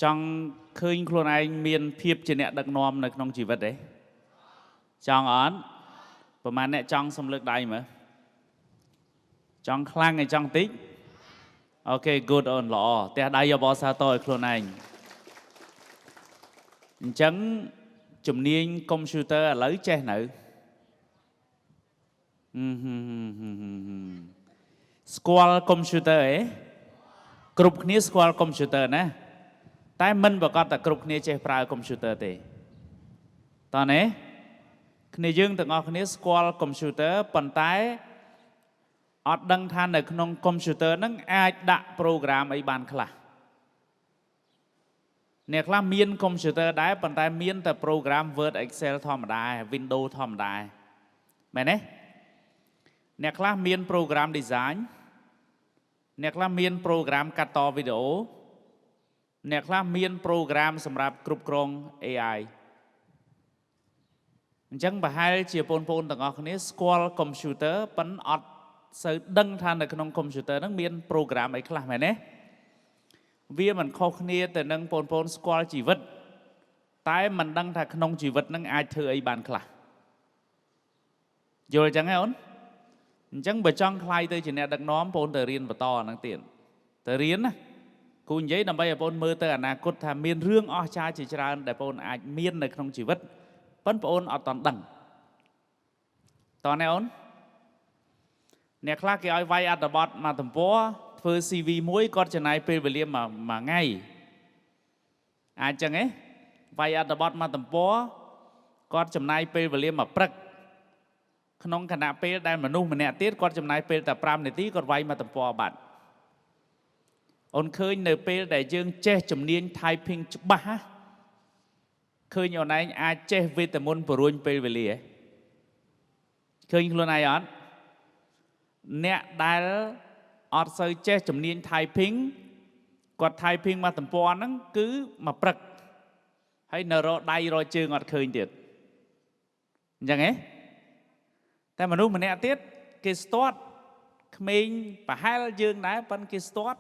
trong khơi khuôn anh miền phiếp trên nẹ đặc nòm này trong chỉ vật đấy trong ớn và mà nẹ trong xâm lược đây mà trong khlang này trong tích ok good on lọ tè đây bỏ xa tôi khuôn anh chẳng chùm niên computer lấy che nữ Squall computer ấy group ní squall computer nè tại mình bảo có ta group ní che prao computer thế tao nè khi dương từng ngọc ní squall computer phần tái ở đăng than ở trong computer nâng ai đặt program ấy bàn khla nè khla miên computer đái phần tái miên ta program Word Excel thom đài Windows thom đài mày nè nè khla miên program design nè khla miên program cắt to video nè khla miên programสำหรับគ្រប់គ្រង AI អញ្ចឹងបើហែលជាបងប្អូនទាំងអស់គ្នាស្គាល់ computer ប៉ុន្តែអត់សូវដឹងថានៅក្នុង computer ហ្នឹងមាន program អីខ្លះមែនទេវាមិនខុសគ្នាទៅនឹងបងប្អូនស្គាល់ជីវិតតែមិនដឹងថាក្នុងជីវិតហ្នឹងអាចធ្វើអីបានខ្លះយល់អញ្ចឹងហ៎អូនអញ្ចឹងបើចង់ខ្លាយទៅជាអ្នកដឹកនាំបងទៅរៀនបន្តអាហ្នឹងទៀតទៅរៀនណាគូនិយាយដើម្បីឲ្យបងមើលទៅអនាគតថាមានរឿងអស្ចារ្យជាច្រើនដែលបងអាចមាននៅក្នុងជីវិតប៉ុន្តែបងអត់តន់ដឹងតើណែអូនអ្នកខ្លះគេឲ្យវាយអត្ថបទមកទំព័រធ្វើ CV មួយគាត់ចំណាយពេលវេលាមួយថ្ងៃអាចចឹងហ៎វាយអត្ថបទមកទំព័រគាត់ចំណាយពេលវេលាមួយព្រឹកក្នុងគណៈពេលដែលមនុស្សម្នាក់ទៀតគាត់ចំណាយពេលតែ5នាទីគាត់វាយមកទំព័របាត់អូនឃើញនៅពេលដែលយើងចេះជំនាញ typing ច្បាស់ឃើញអូនឯងអាចចេះវីតាមីនបរួញពេលវេលាឃើញខ្លួនឯងអត់អ្នកដែលអត់សូវចេះជំនាញ typing គាត់ typing មកទំព័រហ្នឹងគឺមកព្រឹកហើយនៅរកដៃរកជើងអត់ឃើញទៀតអញ្ចឹងហ៎តែមនុស្សម្នាក់ទៀតគេស្ទាត់ក្មេងប្រហែលយើងដែរប៉ុន្តែគេស្ទាត់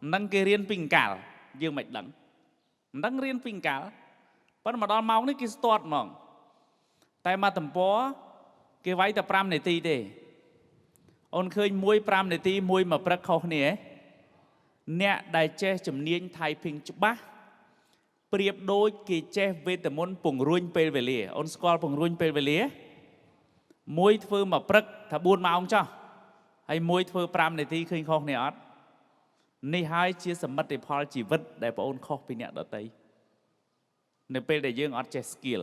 មិនដឹងគេរៀនពីអង្កាលយើងមិនដឹងមិនដឹងរៀនពីអង្កាលប៉ុន្តែមកដល់ម៉ោងនេះគេស្ទាត់ហ្មងតែមកទំព័រគេវាយតែ5នាទីទេអូនឃើញ5នាទីមួយព្រឹកខុសគ្នាអ្នកដែលចេះជំនាញ typing ច្បាស់ប្រៀបដូចគេចេះវេទមន្តពង្រួញពេលវេលាអូនស្គាល់ពង្រួញពេលវេលាមួយធ្វើមកព្រឹកថា4ម៉ោងចោះហើយមួយធ្វើ5នាទីឃើញខុសគ្នាអត់នេះហើយជាសមិទ្ធផលជីវិតដែលបងអូនខុសពីអ្នកដទៃនៅពេលដែលយើងអត់ចេះ skill